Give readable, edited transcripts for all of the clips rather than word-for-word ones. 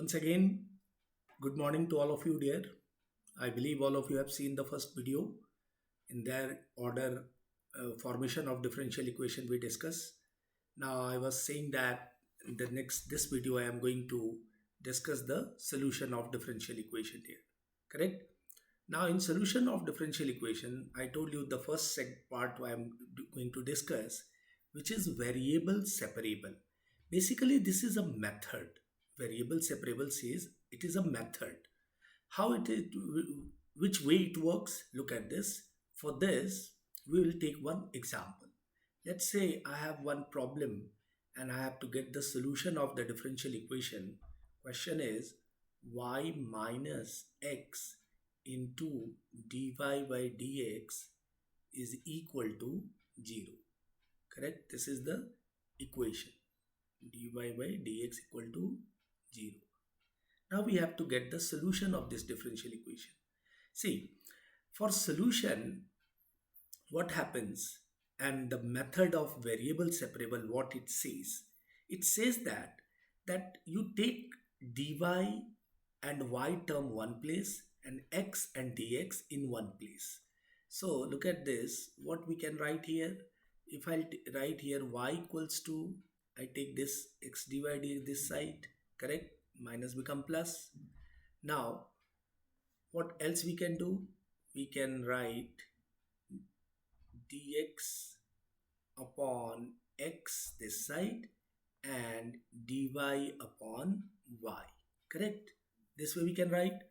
Once again, good morning to all of you, dear. I believe all of you have seen the first video in their order formation of differential equation we discuss. Now, I was saying that in this video I am going to discuss the solution of differential equation here. Correct? Now, in solution of differential equation, I told you the first part I am going to discuss, which is variable separable. Basically, this is a method. Variable separable says it is a method. How it is, which way it works? Look at this. For this, we will take one example. Let's say I have one problem and I have to get the solution of the differential equation. Question is y minus x into dy by dx is equal to 0. Correct? This is the equation. Dy by dx equal to 0. Now we have to get the solution of this differential equation. See, for solution, what happens and the method of variable separable, what it says that you take dy and y term one place and x and dx in one place. So look at this, what we can write here. If I write here y equals to, I take this x dy dx this side, correct, minus become plus. Now what else we can do? We can write dx upon x this side and dy upon y, correct. This way we can write.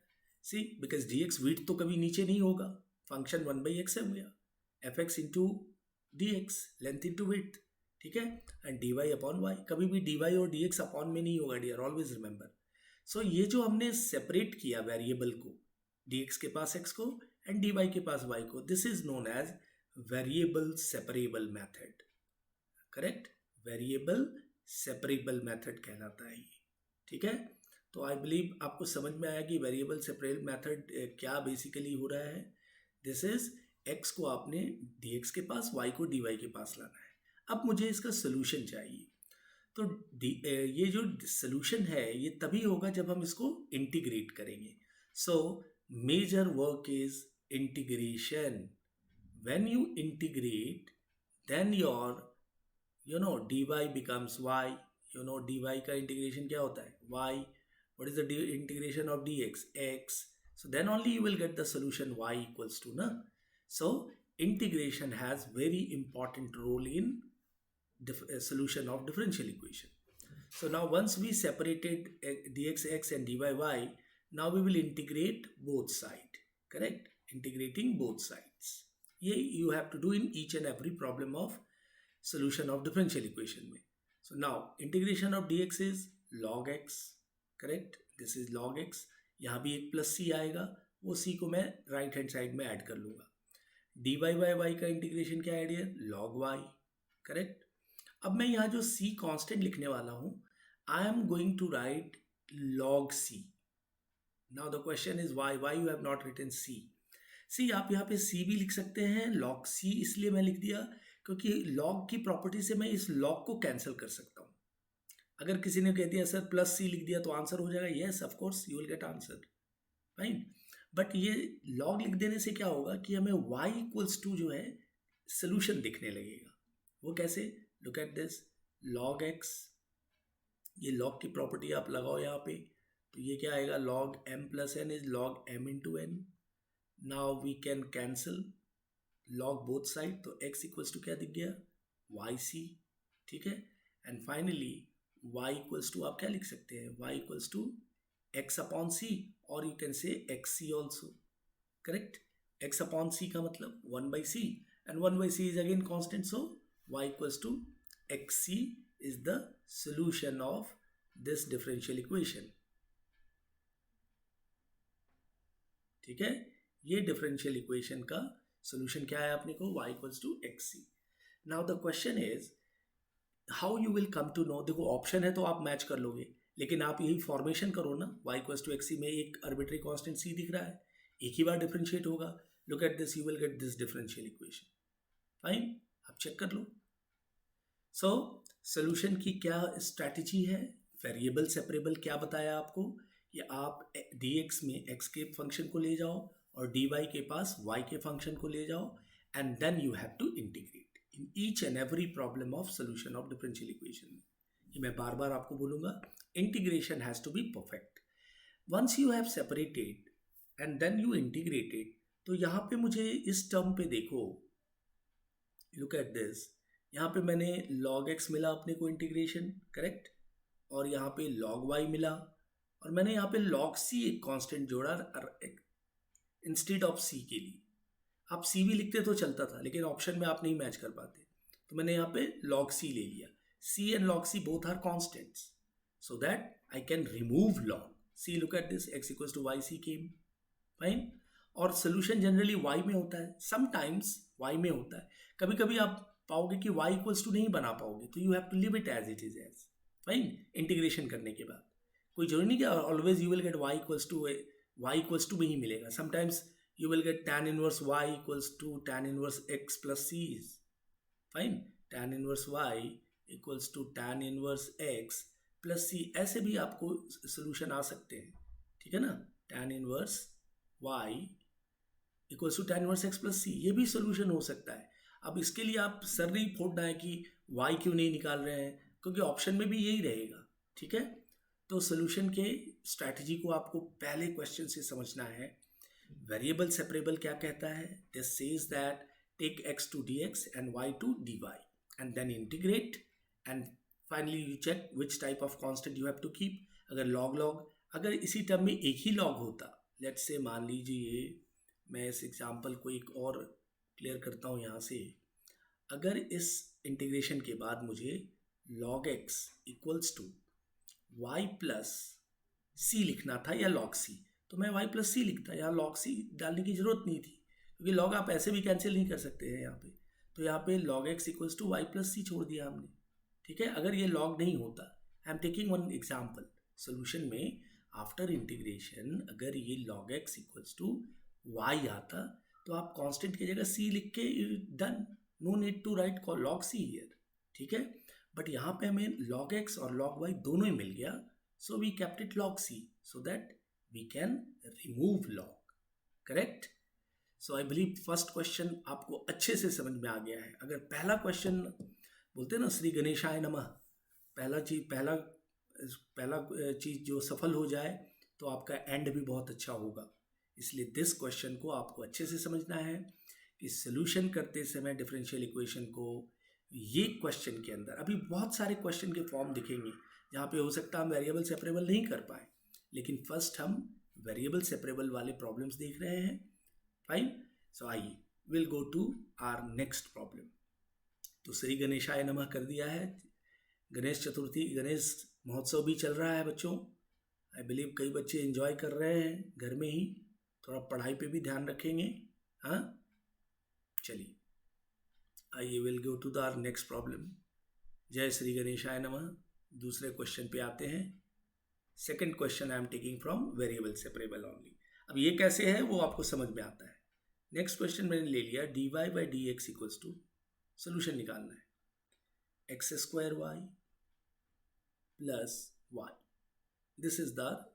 See, because dx width तो कभी नीचे नहीं होगा, function 1/x है भैया, fx into dx, length into width, ठीक है, and dy upon y. कभी भी dy और dx अपॉन में नहीं होगा डियर, ऑलवेज रिमेंबर. सो ये जो हमने सेपरेट किया वेरिएबल को, dx के पास x को एंड dy के पास y को, this is known as variable separable method. Correct, variable separable method कहलाता है ये, ठीक है. तो आई बिलीव आपको समझ में आया कि वेरिएबल सेपरेबल मेथड क्या बेसिकली हो रहा है. दिस इज x को आपने dx के पास, y को dy के पास लाना है. अब मुझे इसका सोल्यूशन चाहिए. तो ये जो सोल्यूशन है ये तभी होगा जब हम इसको इंटीग्रेट करेंगे. So major work is integration. When you integrate then your dy becomes y. dy का इंटीग्रेशन क्या होता है? y. What is the integration of dx? x. So then only you will get the solution y equals to na. So integration has very important role in solution of differential equation. So now once we separated dx and dy y, now we will integrate both sides. Correct? Integrating both sides. Yeah, you have to do in each and every problem of solution of differential equation में. So now integration of dx is log x. Correct, this is log x. यहाँ भी एक plus c आएगा, वो c को मैं right hand side में add कर लूँगा. dy by y का इंटीग्रेशन क्या है डियर? log y. करेक्ट. अब मैं यहाँ जो c कांस्टेंट लिखने वाला हूँ, I am going to write log c. Now the question is why you have not written c. See, आप यहाँ पे c भी लिख सकते हैं. log c इसलिए मैं लिख दिया क्योंकि log की प्रॉपर्टी से मैं इस log को कैंसिल कर सकता हूँ. अगर किसी ने कह दिया सर प्लस सी लिख दिया तो आंसर हो जाएगा, yes of course you will get answer, fine. But ये लॉग लिख देने से क्या होगा कि हमें y इक्वल्स टू जो है सोल्यूशन दिखने लगेगा. वो कैसे? Look at this, log x. ये log की प्रॉपर्टी आप लगाओ यहाँ पे, तो ये क्या आएगा? log m plus n is log m into N. Now we can cancel log both side, तो x इक्वल्स टू क्या दिख गया? yc, ठीक है. And finally y equals to आप क्या लिख सकते हैं? y equals to x upon c, और you can say xc also. Correct. x upon c का मतलब 1/c, and 1/c is again constant, so y equals to xc is the solution of this differential equation. ठीक है, ये differential equation का solution क्या है अपने को? y equals to xc. Now the question is how you will come to know. देखो option है तो आप मैच कर लोगे, लेकिन आप यही फॉर्मेशन करो ना. y इक्वल्स टू xc में एक आर्बिट्री कांस्टेंट c दिख रहा है, एक ही बार डिफरेंशिएट होगा. Look at this, you will get this differential equation. Fine, आप चेक कर लो. सो सोल्यूशन की क्या स्ट्रैटेजी है? वेरिएबल सेपरेबल क्या बताया आपको कि आप dx में x के फंक्शन को ले जाओ और dy के पास y के फंक्शन को ले जाओ and then you have to integrate in each and every problem of solution of differential equation. ये मैं बार बार आपको बोलूँगा, integration has to be perfect. Once you have separated and then you integrated, तो यहाँ पे मुझे इस टर्म पे देखो, लुक एट दिस, यहाँ पे मैंने log x मिला अपने को इंटीग्रेशन, करेक्ट, और यहाँ पे log y मिला, और मैंने यहाँ पे log c एक कांस्टेंट जोड़ा इंस्टेड ऑफ c के लिए। आप c भी लिखते तो चलता था, लेकिन ऑप्शन में आप नहीं मैच कर पाते, तो मैंने यहाँ पे log c ले लिया। c and log c both are constants, so that I can remove log c. Look at this, x equals to yc came, fine. और सोल्यूशन जनरली y में होता है, समटाइम्स y में होता है, कभी कभी आप पाओगे कि y इक्वल्स टू नहीं बना पाओगे, तो you have to leave it as it is as, fine. Integration करने के बाद कोई जरूरी नहीं कि always you will get y equals to में ही मिलेगा। Sometimes you will get tan inverse y equals to tan inverse x plus c, fine. tan inverse y equals to tan inverse x plus c, ऐसे भी आपको solution आ सकते हैं, ठीक है ना। tan inverse y equals to tan inverse x plus c, ये भी सोल्यूशन हो सकता है। अब इसके लिए आप सर नहीं फोड़ना है कि y क्यों नहीं निकाल रहे हैं, क्योंकि ऑप्शन में भी यही रहेगा, ठीक है। तो सोल्यूशन के स्ट्रैटेजी को आपको पहले क्वेश्चन से समझना है। वेरिएबल सेपरेबल क्या कहता है, this says that take x to dx and y to dy and then integrate and finally you check which type of constant you have to keep. अगर log अगर इसी टर्म में एक ही log होता, let's say मान लीजिए, मैं इस एग्जांपल को एक और क्लियर करता हूँ यहाँ से। अगर इस इंटीग्रेशन के बाद मुझे log x equals to y plus c लिखना था या log c, तो मैं y प्लस c लिखता, यहाँ log c डालने की जरूरत नहीं थी, क्योंकि log आप ऐसे भी कैंसिल नहीं कर सकते हैं यहाँ पे। तो यहाँ पे log x equals to y plus c छोड़ दिया हमने, ठीक है। अगर ये log नहीं होता, I am taking one example, solution में आफ्टर इंटीग्रेशन अगर ये log x equals to y आता, तो आप कांस्टेंट की जगह c लिख के done, no need to write log c here, ठीक है। बट यहाँ पे हमें log x और log y दोनों ही मिल गया, so we kept it log c so that we can remove log, correct. So I believe first question आपको अच्छे से समझ में आ गया है। अगर पहला क्वेश्चन बोलते हैं ना श्री गणेशाय नमः, पहला चीज़ जो सफल हो जाए तो आपका एंड भी बहुत अच्छा होगा। इसलिए दिस क्वेश्चन को आपको अच्छे से समझना है कि सोल्यूशन करते समय डिफरेंशियल इक्वेशन को, ये क्वेश्चन के अंदर अभी बहुत सारे क्वेश्चन के फॉर्म दिखेंगे जहाँ पे हो सकता है हम वेरिएबल सेपरेबल नहीं कर पाए, लेकिन फर्स्ट हम वेरिएबल सेपरेबल वाले प्रॉब्लम्स देख रहे हैं, fine. So I will go to our next problem. तो श्री गणेशाय नमः कर दिया है, गणेश चतुर्थी, गणेश महोत्सव भी चल रहा है बच्चों। आई बिलीव कई बच्चे एंजॉय कर रहे हैं घर में ही, थोड़ा पढ़ाई पे भी ध्यान रखेंगे, हाँ। चलिए, I will go to the our next problem. जय श्री गणेशाय नमः। दूसरे क्वेश्चन पे आते हैं। Second question I am taking from variable separable only. अब ये कैसे है वो आपको समझ में आता है। नेक्स्ट क्वेश्चन मैंने ले लिया, dy by D x equals to, solution निकालना है X square Y plus Y. This is the,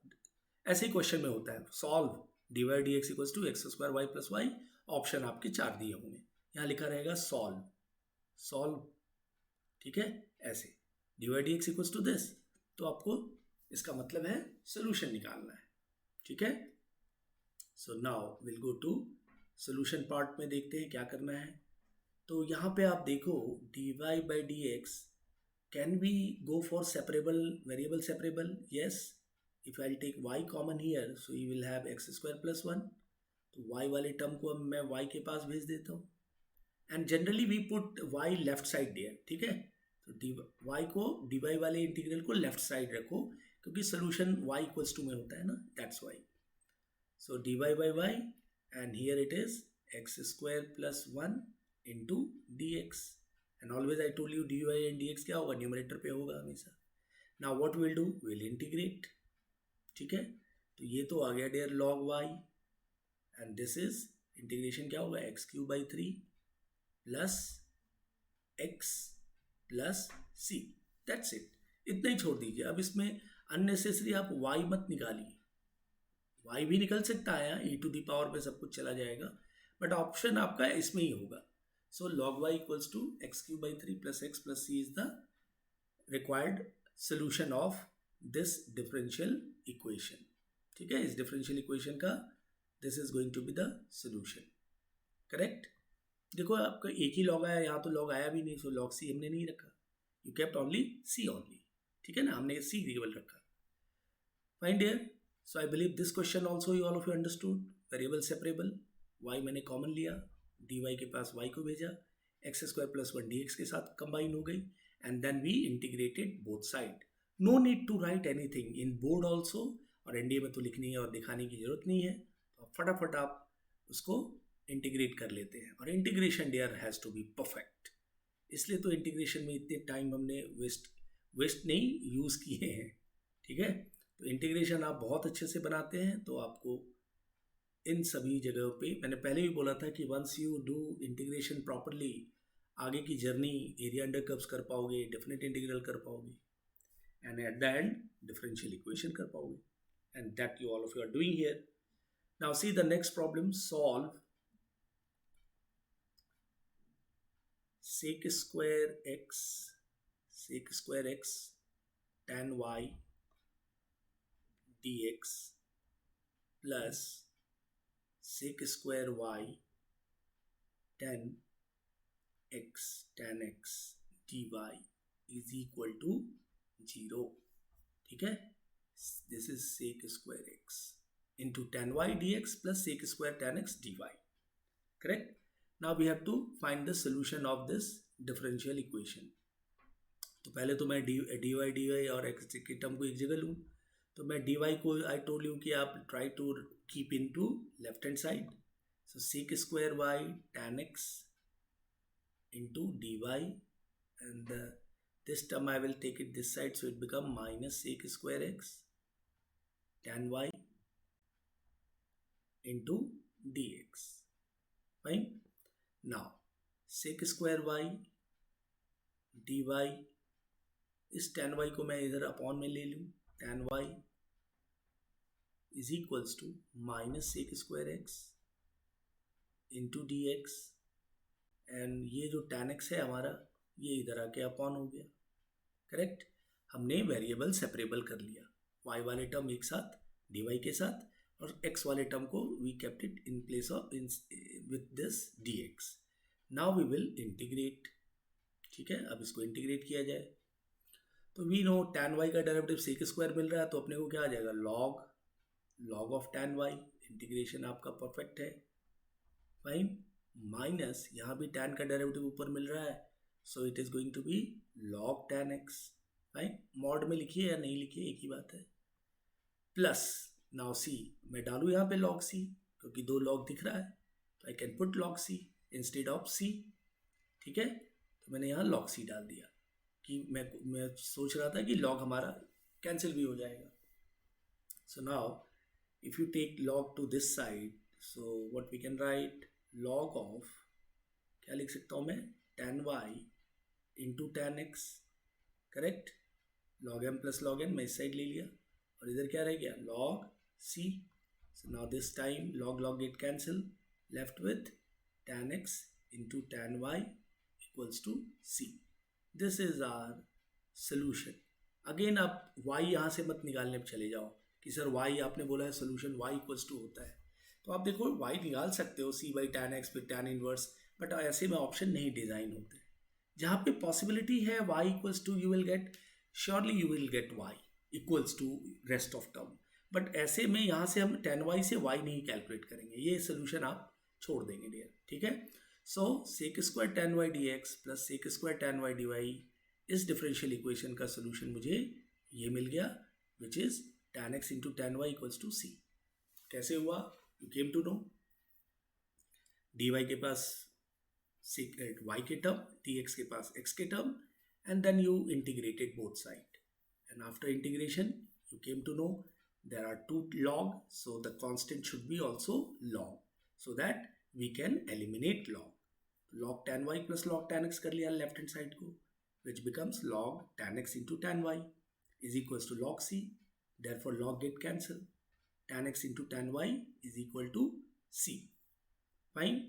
ऐसे ही क्वेश्चन में होता है, solve dy by D x equals to X square Y plus Y. Option आपके 4 दिए होंगे, यहाँ लिखा रहेगा सॉल्व, ठीक है। ऐसे dy by D x equals to this, तो आपको इसका मतलब है सोल्यूशन निकालना है, ठीक है। सो now will go to solution part में, देखते हैं क्या करना है। तो यहाँ पे आप देखो dy by D X, can we go for separable, variable separable? Yes, if I take y common here, so you will have X square plus 1। तो y वाले टर्म को अब मैं y के पास भेज देता हूँ, and generally we put y left side there, ठीक है। तो y को dy वाले इंटीग्रल को लेफ्ट साइड रखो, क्योंकि सोल्यूशन y इक्वल्स टू में होता है ना, that's why. So dy by y, and here it is X square plus 1 into D x, and always I told you dy and dx क्या होगा, numerator पे होगा हमेशा। Now what will do, will integrate, ठीक है। तो ये तो आ गया dear log y, and this is integration क्या होगा, X cube by 3 plus X plus C, that's it. इतना ही छोड़ दीजिए। अब इसमें अननेसेसरी आप y मत निकालिए, y भी निकल सकता है, e टू दी पावर में सब कुछ चला जाएगा, बट ऑप्शन आपका इसमें ही होगा। So log y equals to x³ + x + c is the required solution of this differential equation. ठीक है, इस डिफरेंशियल इक्वेशन का this is going to be the solution. Correct. देखो आपका एक ही लॉग आया, यहाँ तो लॉग आया भी नहीं, सो लॉग सी हमने नहीं रखा, you kept only c only. ठीक है ना, हमने सी वेरिएबल रखा। Fine dear, so I believe this question also you all of you understood. Variable separable, y मैंने कॉमन लिया, डी वाई के पास वाई को भेजा, x² + 1 dx के साथ कंबाइन हो गई, and then we integrated both side. No need to write anything in board also, और एनडीए में तो लिखनी है और दिखाने की जरूरत नहीं है, तो फटाफट आप उसको इंटीग्रेट कर लेते हैं। और integration dear has to be perfect, इसलिए तो इंटीग्रेशन में इतने टाइम हमने वेस्ट नहीं यूज़ किए हैं। ठीक है, तो इंटीग्रेशन आप बहुत अच्छे से बनाते हैं तो आपको इन सभी जगहों पे, मैंने पहले भी बोला था कि once you do integration properly, आगे की जर्नी एरिया अंडर कर्व्स कर पाओगे, डेफिनेट इंटीग्रल कर पाओगे, and at the end differential equation कर पाओगे, and that you all of you are doing here. Now see the next problem, solve sec square x tan y dx plus sec square y tan x dy is equal to 0. ठीक है, this is sec square x into tan y dx plus sec square tan x dy. Correct. Now we have to find the solution of this differential equation. तो पहले तो मैं dy और x की term को एक जगह लूँ, तो मैं dy को आई टोल्ड यू कि आप try to keep into left hand side, so sec square y tan x into dy, and this term I will take it this side, so it become minus sec square x tan y into dx. Fine. Now sec square y dy, इस tan y को मैं इधर upon में ले लूँ, tan y is equals to minus sec square x into D x, and ये जो tan x है हमारा, ये इधर आके अपॉन हो गया। करेक्ट, हमने वेरिएबल सेपरेबल कर लिया, y वाले टर्म एक साथ dy के साथ, और x वाले टर्म को we kept it in place of with this dx. Now we will integrate. ठीक है, अब इसको इंटीग्रेट किया जाए, तो वी नो tan y का डेरिवेटिव sec स्क्वायर मिल रहा है, तो अपने को क्या आ जाएगा, log of tan y। Integration आपका परफेक्ट है। फाइन, माइनस यहाँ भी tan का डेरिवेटिव ऊपर मिल रहा है, so it is going to be log tan x। Fine, mod में लिखिए या नहीं लिखिए एक ही बात है, प्लस नाउ सी, मैं डालूँ यहाँ पे log c, क्योंकि दो log दिख रहा है, तो I can put log c instead of c। ठीक है, तो मैंने यहाँ log c डाल दिया, कि मैं सोच रहा था कि log हमारा कैंसिल भी हो जाएगा। So now if you take log to this side, so what we can write, log of, क्या लिख सकता हूँ मैं, tan y into tan x। Correct, log m plus log n मैं इस साइड ले लिया, और इधर क्या रह गया, log c। So now this time log get cancel, left with tan x into tan y equals to c. This is our solution. Again आप y यहाँ से मत निकालने पर चले जाओ कि सर y आपने बोला है सोल्यूशन y इक्वल्स टू होता है, तो आप देखो y निकाल सकते हो c बाई tan x फिर tan इनवर्स, बट ऐसे में ऑप्शन नहीं डिज़ाइन होते। जहाँ पे पॉसिबिलिटी है y equals to, you will get, surely you will get y equals to rest of term, but ऐसे में यहाँ से हम tan y से y नहीं कैलकुलेट करेंगे, ये सोल्यूशन आप छोड़ देंगे डियर। ठीक है, so sec square tan y dx plus sec square tan y dy, इस डिफरेंशियल इक्वेशन का सोल्यूशन मुझे ये मिल गया, which is tan x into tan y equals to c. कैसे हुआ, you came to know, dy के पास y के टर्म, dx के पास x के term, and then you integrated both side, and after integration you came to know there are two log, so the constant should be also log, so that we can eliminate log tan y plus log tan x कर लिया left hand side को, which becomes log tan x into tan y is equals to log c. Therefore log get cancelled. Tan x into tan y is equal to c. Fine.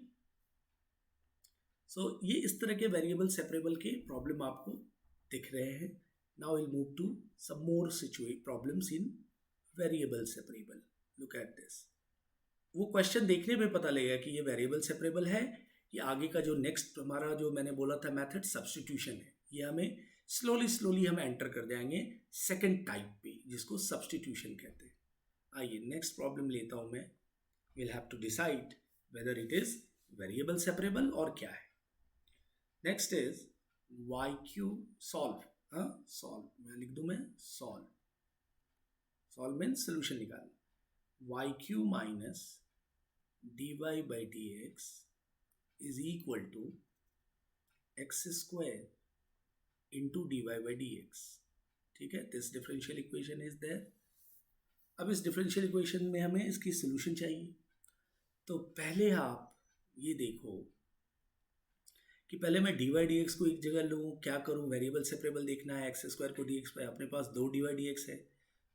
So ये इस तरह के variable separable के problem आपको दिख रहे हैं. Now will move to some more problems in variable separable. Look at this. वो क्वेश्चन देखने में पता लगेगा कि ये वेरिएबल सेपरेबल है. ये आगे का जो नेक्स्ट हमारा जो मैंने बोला था मेथड सब्स्टिट्यूशन है, ये हमें स्लोली हम एंटर कर जाएंगे सेकंड टाइप पे, जिसको सब्स्टिट्यूशन कहते हैं. आइए नेक्स्ट प्रॉब्लम लेता हूं मैं. Will have to decide whether it is variable separable और क्या है. Next is y q solve. Solve मैं लिख दूं, मैं सॉल्व. सॉल्व मीन्स सोल्यूशन निकालना. Y q minus d y by D x is equal to x square into dy by dx. ठीक है, this differential equation is there. अब इस differential equation में हमें इसकी सोल्यूशन चाहिए. तो पहले आप ये देखो कि पहले मैं dy dx को एक जगह लूँ. क्या करूँ, वेरिएबल सेपरेबल देखना है. एक्स स्क्वायर को dx पे अपने पास 2 dy dx है,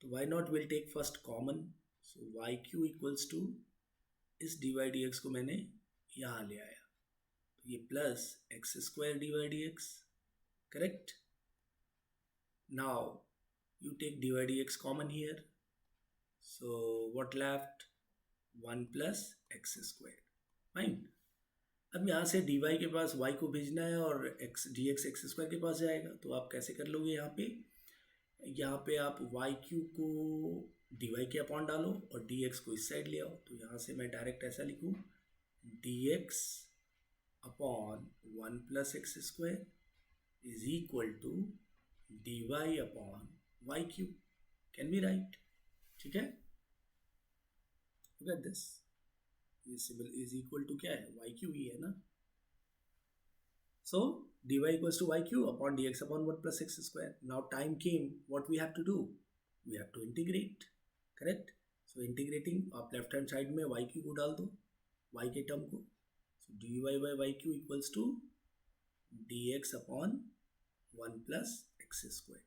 तो why not will take first common. So y q equals to इस dy dx को मैंने यहाँ ले आया, ये plus x square d y d x. Correct. Now you take d y d x common here, so what left 1 plus x square. Fine. अब यहाँ से डी वाई के पास वाई को भेजना है और x d x x square के पास जाएगा. तो आप कैसे कर लोगे, यहाँ पे आप वाई क्यू को डी वाई के अपॉन डालो और डी एक्स को इस साइड ले आओ. तो यहाँ से मैं डायरेक्ट ऐसा लिखूँ, D x upon 1 plus x square is equal to dy upon yq. Can be right. ठीक है. Look at this. ये सिंबल is equal to क्या है, yq ही है ना. So dy equals to yq upon dx upon 1 plus x square. Now time came, what we have to do? We have to integrate. Correct. So integrating, आप left hand side में yq को डाल दो, y के term को. dy by yq equals to dx upon 1 plus x square.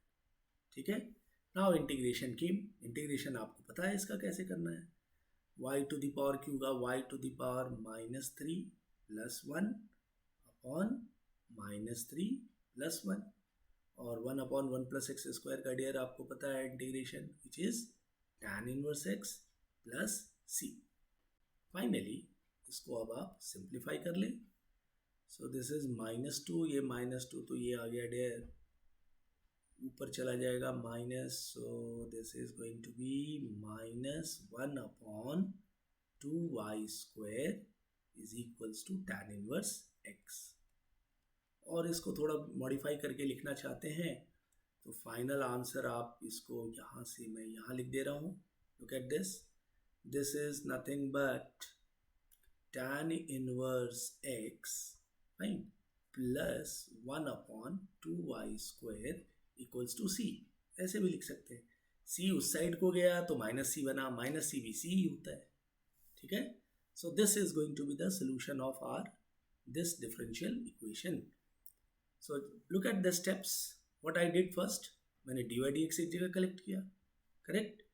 ठीक है. Now integration की, इंटीग्रेशन आपको पता है इसका कैसे करना है. y to the power q का y to the power -3 plus 1 upon -3 plus 1 और 1 अपॉन 1 प्लस एक्स स्क्वायर का डियर आपको पता है integration, which is tan inverse x plus c. Finally इसको अब आप सिंप्लीफाई कर लें. सो दिस इज -2, ये -2 तो ये आ गया डेयर, ऊपर चला जाएगा minus. So this is going to be -1 upon 2y square is equals to tan inverse x. और इसको थोड़ा मॉडिफाई करके लिखना चाहते हैं तो फाइनल आंसर आप इसको यहाँ से मैं यहाँ लिख दे रहा हूँ. Look at this. This is nothing but tan inverse x, right, plus 1 upon 2y square equals to c. ऐसे भी लिख सकते हैं. c उस साइड को गया तो -c बना, -c भी c ही होता है. ठीक है. So this is going to be the solution of our this differential equation. So look at the steps. What I did first, मैंने dy dx एक जगह कलेक्ट किया. करेक्ट.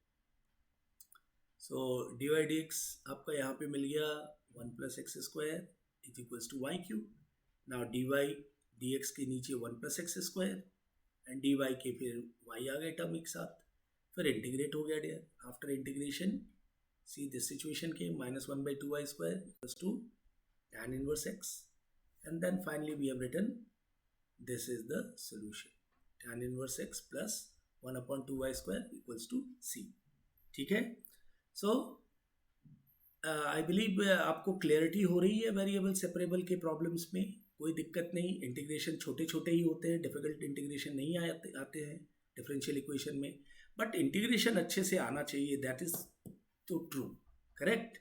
सो dy dx आपका यहाँ पे मिल गया 1 plus x square is equals to yq. Now dy dx के नीचे 1 plus x square and dy के फिर y आ गए टर्म एक साथ, फिर इंटीग्रेट हो गया dear. After integration see this situation के -1 by 2y square equals to tan inverse x, and then finally we have written this is the solution, tan inverse x plus 1 upon 2y square equals to c. ठीक है. So I believe आपको clarity हो रही है variable separable के problems में. कोई दिक्कत नहीं. इंटीग्रेशन छोटे छोटे ही होते हैं, डिफिकल्ट इंटीग्रेशन नहीं आते हैं डिफरेंशियल इक्वेशन में, बट इंटीग्रेशन अच्छे से आना चाहिए. दैट इज तो true. Correct.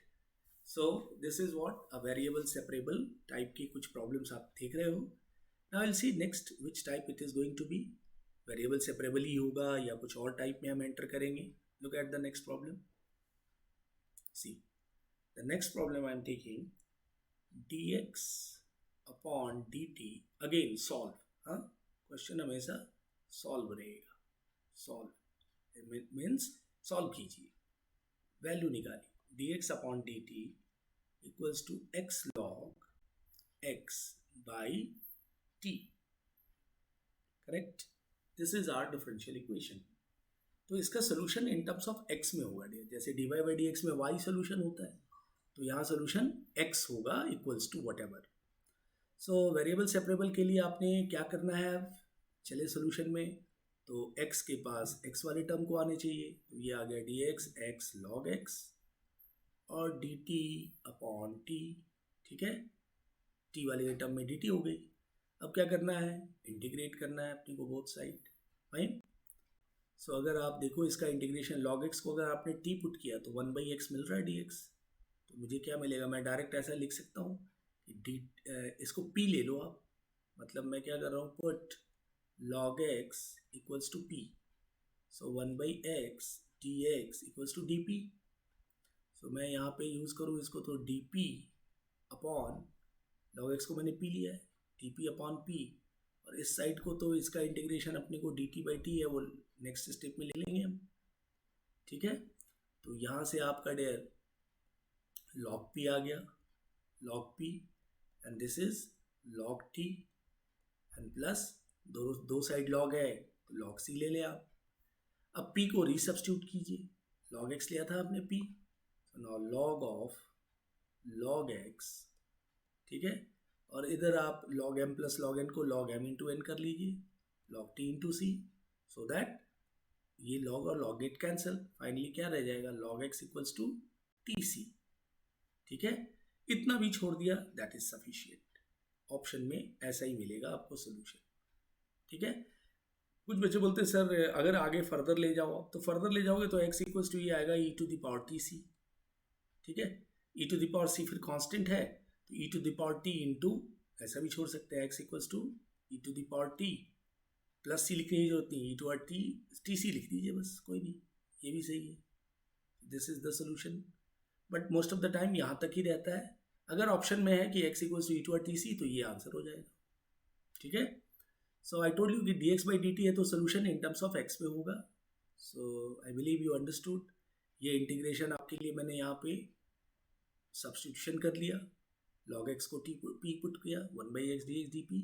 So this is what a variable separable type की कुछ प्रॉब्लम्स आप देख रहे हो. Now will see next which type it is going to be. Variable separable ही होगा या कुछ और टाइप में हम एंटर करेंगे. Look at the next problem. See the next problem I am taking, dx upon dt, again solve. Question हमेशा solve रहेगा। सॉल्व मीन्स सॉल्व कीजिए, वैल्यू निकालिए। D x upon d t equals to x log x by t, correct. This is our differential equation. तो इसका solution in terms of x में होगा, जैसे d y by D x में y solution होता है, तो यहाँ सोल्यूशन एक्स होगा equals to whatever. So variable separable के लिए आपने क्या करना है, चले सोल्यूशन में, तो x के पास x वाले टर्म को आने चाहिए, तो ये आ गया D x x log x और डी टी अपॉन टी, ठीक है। t वाले टर्म में डी टी हो गई। अब क्या करना है, इंटीग्रेट करना है अपनी को बोथ साइड, फाइन। सो अगर आप देखो इसका इंटीग्रेशन लॉग एक्स को अगर आपने t पुट किया तो 1/x मिल रहा है dx, तो मुझे क्या मिलेगा, मैं डायरेक्ट ऐसा लिख सकता हूँ कि इसको p ले लो आप, मतलब मैं क्या कर रहा हूँ, put log x equals to p, so 1/x dx equals to dp। So मैं यहाँ पे यूज़ करूँ इसको, तो dp अपॉन log x को मैंने p लिया है, dp अपॉन p, और इस साइड को तो इसका इंटीग्रेशन अपने को dt बाई टी है, वो नेक्स्ट स्टेप में ले लेंगे हम, ठीक है। तो यहाँ से आपका डेयर log p आ गया, log p and this is log t and plus दो साइड log है तो log c ले ले आप। अब p को रीसब्स्टिट्यूट कीजिए, log x लिया था आपने p, तो now log of log x, ठीक है। और इधर आप log m plus log n को log m इंटू n कर लीजिए, log t into c, so that ये log और log गेट कैंसिल, फाइनली क्या रह जाएगा, log x equals to t c, ठीक है। इतना भी छोड़ दिया, दैट इज सफिशिएंट। ऑप्शन में ऐसा ही मिलेगा आपको सोल्यूशन, ठीक है। कुछ बच्चे बोलते हैं सर अगर आगे फर्दर ले जाओ, तो फर्दर ले जाओगे तो x इक्वल्स टू ये आएगा e to the power t c, ठीक है। e to the power c फिर कांस्टेंट है, तो e to the power t into, ऐसा भी छोड़ सकते हैं, x equals to e to the power t plus c लिखने की जरूरत नहीं, e to power t c लिख दीजिए बस, कोई नहीं, ये भी सही है। This is the solution, but most of the time यहाँ तक ही रहता है। अगर ऑप्शन में है कि x equals to e to power t c, तो ये आंसर हो जाएगा, ठीक है। सो आई टोल्ड यू कि dx बाई dt है, तो solution in terms of x में होगा। So I believe you understood. ये इंटीग्रेशन आपके लिए मैंने यहाँ पे सब्स्टिट्यूशन कर लिया, log x को p पुट किया, 1/x dx dp,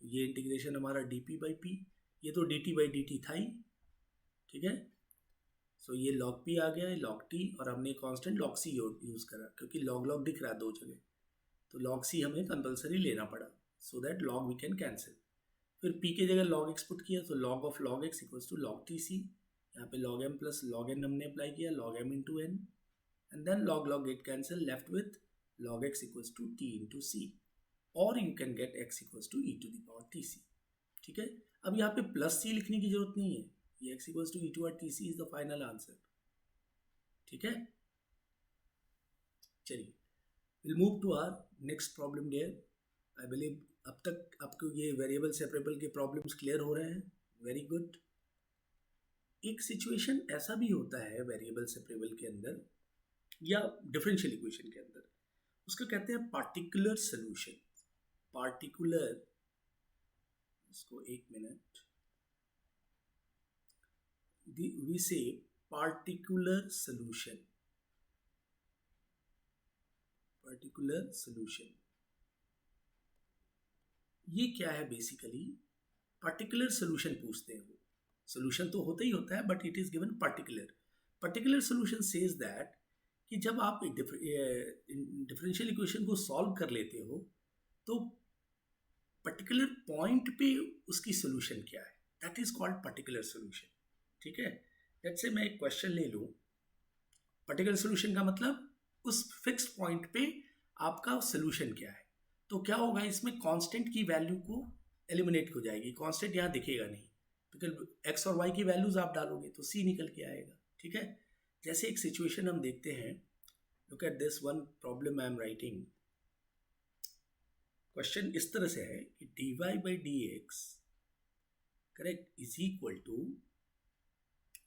तो ये इंटीग्रेशन हमारा dp बाई p, ये तो dt बाई dt था ही, ठीक है। सो ये log p आ गया है, log t, और हमने कांस्टेंट log c यूज़ करा, क्योंकि log दिख रहा है दो जगह, तो log c हमें कंपलसरी लेना पड़ा, so that log we can cancel. फिर p की जगह log x पुट किया, तो log of log x equals to log t c, यहाँ पे log m plus log n हमने अप्लाई किया, log m into n, and then log get cancel, left with log x equals to t into c, और you can get x equals to e to the power t c, ठीक है। अब यहाँ पे plus c लिखने की जरूरत नहीं है, ये x equals to e to t c is the final answer, ठीक है। चलिए will move to our next problem there. I believe अब तक आपको ये वेरिएबल सेपरेबल के प्रॉब्लम्स क्लियर हो रहे हैं, वेरी गुड। एक सिचुएशन ऐसा भी होता है वेरिएबल सेपरेबल के अंदर या डिफरेंशियल इक्वेशन के अंदर, उसको कहते हैं पार्टिकुलर सोल्यूशन। पार्टिकुलर, इसको एक मिनट, वी से पार्टिकुलर सोल्यूशन, पार्टिकुलर सोल्यूशन ये क्या है, बेसिकली पर्टिकुलर सोल्यूशन पूछते हैं वो। सोल्यूशन तो होता ही होता है, but it is given particular. Particular solution says that कि जब आप डिफरेंशियल इक्वेशन को सॉल्व कर लेते हो, तो पर्टिकुलर पॉइंट पे उसकी सोल्यूशन क्या है, that is called particular solution, ठीक है। लेट्स से मैं एक क्वेश्चन ले लूँ, पर्टिकुलर सोल्यूशन का मतलब उस फिक्स पॉइंट पे आपका सोल्यूशन क्या है। तो क्या होगा, इसमें कांस्टेंट की वैल्यू को एलिमिनेट हो जाएगी, कांस्टेंट यहाँ दिखेगा नहीं, बिकॉज एक्स और वाई की वैल्यूज आप डालोगे तो सी निकल के आएगा, ठीक है। जैसे एक सिचुएशन हम देखते हैं, look at this one problem I am writing. Question इस तरह से है कि dy by D x, correct, is equal to,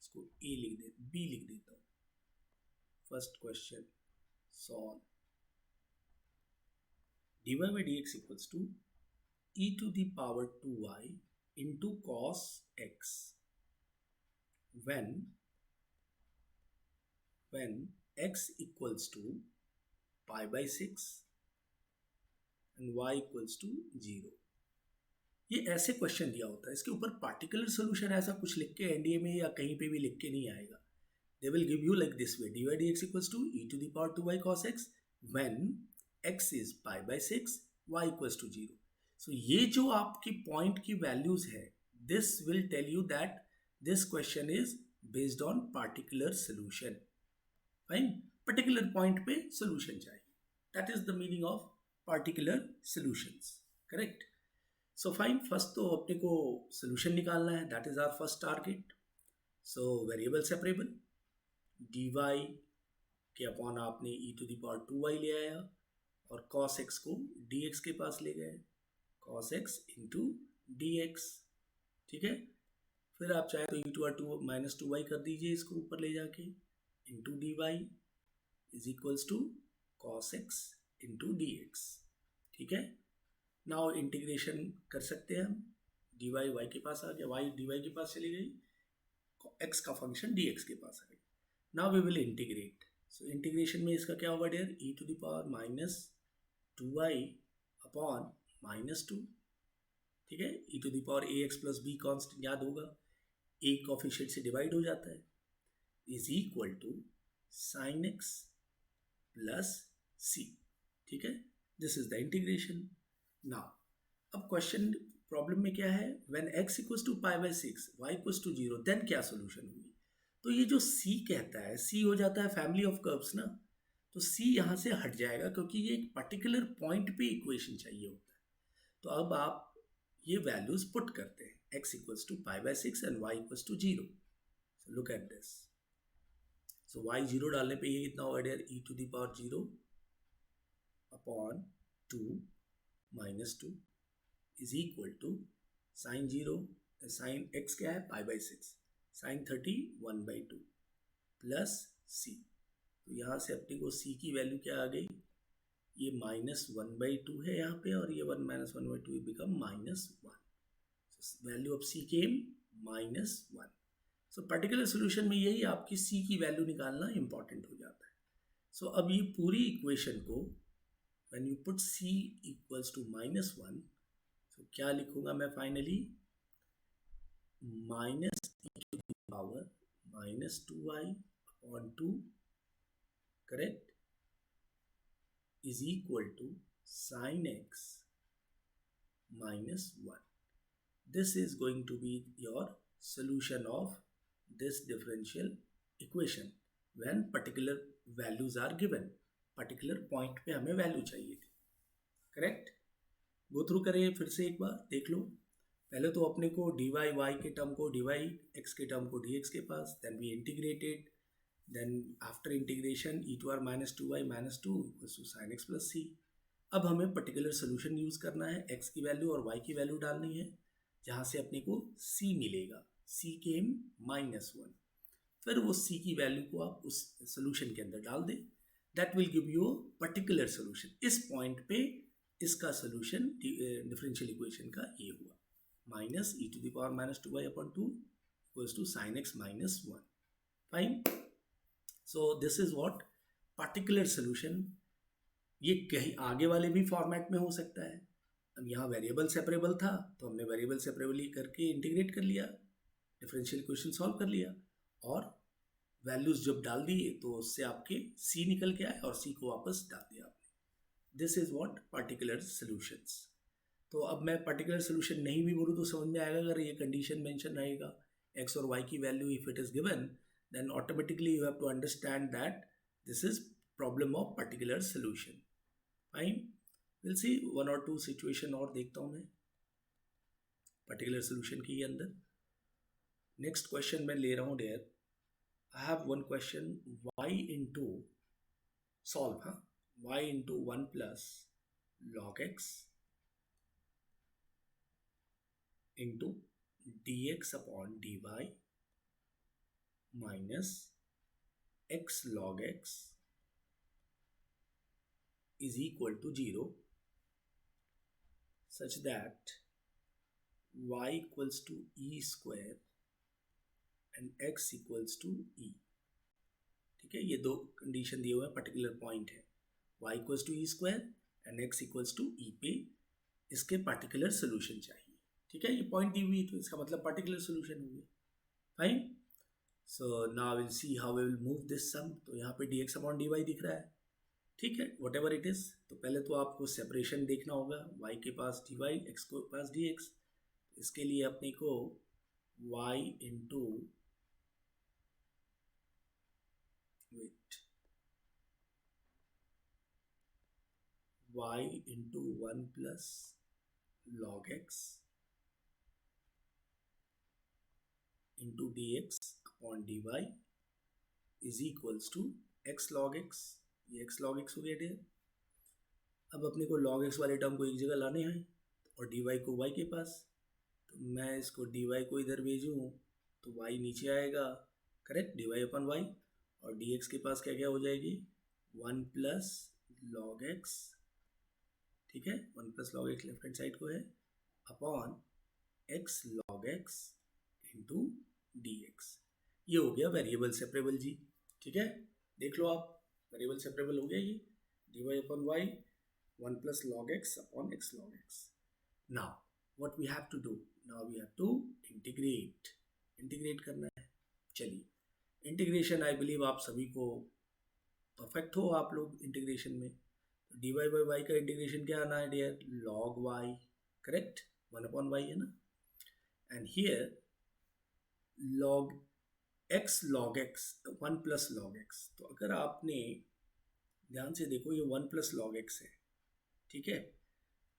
इसको ए लिख दे, बी लिख देता हूँ। First question solve, dy by dx equals to e to the power 2y into cos x when x equals to pi by 6 and y equals to 0। ये ऐसे question दिया होता है, इसके ऊपर पार्टिकुलर सोल्यूशन ऐसा कुछ लिख के एनडीए में या कहीं पे भी लिख के नहीं आएगा। They will give you like this way, dy dx equals to e to the power 2y cos x when x is pi by 6 y equals to 0। So ये जो आपकी पॉइंट की वैल्यूज है, this will tell you that this question is based on particular solution. Fine, particular point पे solution चाहिए, that is the meaning of particular solutions. Correct. So fine, first तो अपने को सोल्यूशन निकालना है, that is our first target. So variable separable, dy के upon आपने e to the power 2y ले आया और cos x को dx के पास ले गए, cos x into dx। ठीक है, फिर आप चाहे तो e to the power 2 minus 2y कर दीजिए इसको ऊपर ले जाके, into dy is equals to cos x into dx। ठीक है, नाउ इंटीग्रेशन कर सकते हैं हम, dy y के पास आ गया, y dy के पास चली गई, x का फंक्शन dx के पास आ गया। Now we will integrate. So integration में इसका क्या होगा dear, e to the power minus 2y upon minus 2। ठीक है, e to the power ax plus b constant याद होगा, a कोफिशिएंट से डिवाइड हो जाता है, is equal to sine x plus c। ठीक है, this is the integration. Now अब क्वेश्चन प्रॉब्लम में क्या है, when x equals to pi by 6 y equals to 0 then क्या सोल्यूशन होगी। तो ये जो c कहता है, c हो जाता है फैमिली ऑफ कर्व्स ना, तो c यहाँ से हट जाएगा क्योंकि ये एक पर्टिकुलर पॉइंट पे इक्वेशन चाहिए होता है। तो अब आप ये वैल्यूज पुट करते हैं, x equals to pi by 6 and y equals to 0। So look at this. So y 0 डालने पे ये कितना होगा dear, e to the power 0 upon 2 minus 2 is equal to sine 0, sine x क्या है pi by 6, sine 30 1 by 2 plus c। तो यहाँ से अपने को c की वैल्यू क्या आ गई, ये माइनस 1 बाई 2 है यहाँ पे, और ये 1 minus 1 by 2 become minus 1। Value of c came minus 1। So particular solution में यही आपकी c की वैल्यू निकालना इंपॉर्टेंट हो जाता है। सो अब ये पूरी इक्वेशन को when you put c equals to minus 1, so क्या लिखूंगा मैं finally, minus e to the power minus 2y upon 2, correct, is equal to sin x minus 1। This is going to be your solution of this differential equation when particular values are given। Particular point पे हमें value चाहिए थी। Correct, go through करें फिर से एक बार, देख लो। पहले तो अपने को dy y के टर्म को dy x के टर्म को dx के पास, then we integrated, then after integration e to r minus 2y minus 2 equals to sine x plus c। अब हमें पर्टिकुलर सोल्यूशन यूज करना है, x की वैल्यू और y की वैल्यू डालनी है, जहाँ से अपने को c मिलेगा, c केम माइनस 1। फिर वो c की वैल्यू को आप उस सोल्यूशन के अंदर डाल दें, that will give you particular solution. इस पॉइंट पे इसका सोल्यूशन डिफरेंशियल इक्वेशन का ये हुआ, minus e to the power minus 2y upon 2 equals to sine x minus 1। Fine, so this is what particular solution. ये कहीं आगे वाले भी फॉर्मेट में हो सकता है। अब यहाँ वेरिएबल सेपरेबल था तो हमने वेरिएबल सेपरेबली करके इंटीग्रेट कर लिया, डिफरेंशियल इक्वेशन सॉल्व कर लिया, और वैल्यूज जब डाल दिए तो उससे आपके c निकल के आए और c को वापस डाल दिया आपने। This is what particular solutions. तो अब मैं पर्टिकुलर सोल्यूशन नहीं भी बोलूँ तो समझ में आएगा, अगर ये कंडीशन मेंशन रहेगा x और y की value if it is given, then automatically you have to understand that this is problem of particular solution. Fine, will see one और टू सिचुएशन और देखता हूँ मैं पर्टिकुलर सोल्यूशन के अंदर। नेक्स्ट क्वेश्चन मैं ले रहा हूँ dear, I have one question, y into solve, y into 1 plus log x into dx upon dy minus x log x is equal to 0 such that y equals to e square and x equals to e. ठीक है, ये दो condition दिए हुए हैं, particular point है, y equals to e square and x equals to e पे इसके पर्टिकुलर सोल्यूशन चाहिए। ठीक है, ये पॉइंट दी हुई तो इसका मतलब पर्टिकुलर सोल्यूशन हो गया। Fine, so now will see how we will move this sum. तो यहाँ पे dx अपॉन dy दिख रहा है। ठीक है, वट एवर इट इज। तो पहले तो आपको सेपरेशन देखना होगा, y के पास dy, x के पास dx। इसके लिए अपने को y into wait y into 1 plus log x into dx upon dy is equals to x log x। ये x log x हो गया डियर। अब अपने को log x वाले टर्म को एक जगह लाने हैं और dy को y के पास। तो मैं इसको dy को इधर भेजूँ तो y नीचे आएगा, करेक्ट, dy अपन y। और dx के पास क्या क्या हो जाएगी, 1 प्लस log x। ठीक है, 1 plus log x left hand side को है, upon x log x into dx। ये हो गया वेरिएबल सेपरेबल जी। ठीक है, देख लो आप, वेरिएबल सेपरेबल हो गया ये, dy upon y 1 plus log x upon x log x. Now what we have to do? Now we have to integrate. Integrate करना है। चलिए, इंटीग्रेशन आई बिलीव आप सभी को परफेक्ट हो आप लोग इंटीग्रेशन में। डी वाई बाई वाई का इंटीग्रेशन क्या आना है dear, log y, correct, 1 upon y है ना। And here log x 1 plus log x। तो अगर आपने ध्यान से देखो, ये 1 प्लस log x है। ठीक है,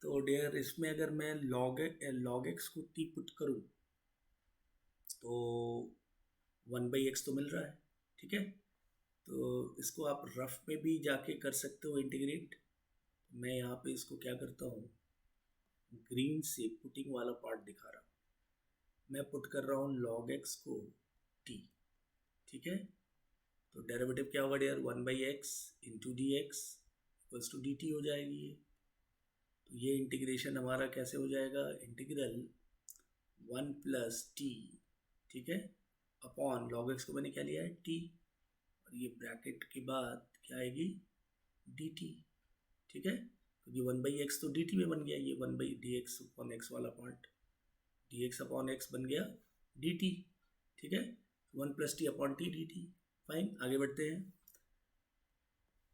तो डियर इसमें अगर मैं log x को t पुट करूँ तो 1/x तो मिल रहा है। ठीक है, तो इसको आप रफ में भी जाके कर सकते हो इंटीग्रेट। मैं यहाँ पे इसको क्या करता हूँ, ग्रीन से पुटिंग वाला पार्ट दिखा रहा हूँ। मैं पुट कर रहा हूँ log x को t। ठीक है, तो डेरिवेटिव क्या होगा dear, 1/x into D x equals to d t हो जाएगी ये। तो ये इंटीग्रेशन हमारा कैसे हो जाएगा, इंटीग्रल 1 प्लस टी, ठीक है, अपॉन log x को मैंने क्या लिया है t, और ये ब्रैकेट के बाद क्या आएगी dt। ठीक है, क्योंकि 1/x तो dt में बन गया, ये 1/dx अपॉन x वाला पार्ट, dx अपॉन x बन गया dt। ठीक है, 1 plus t upon T dt। Fine, आगे बढ़ते हैं।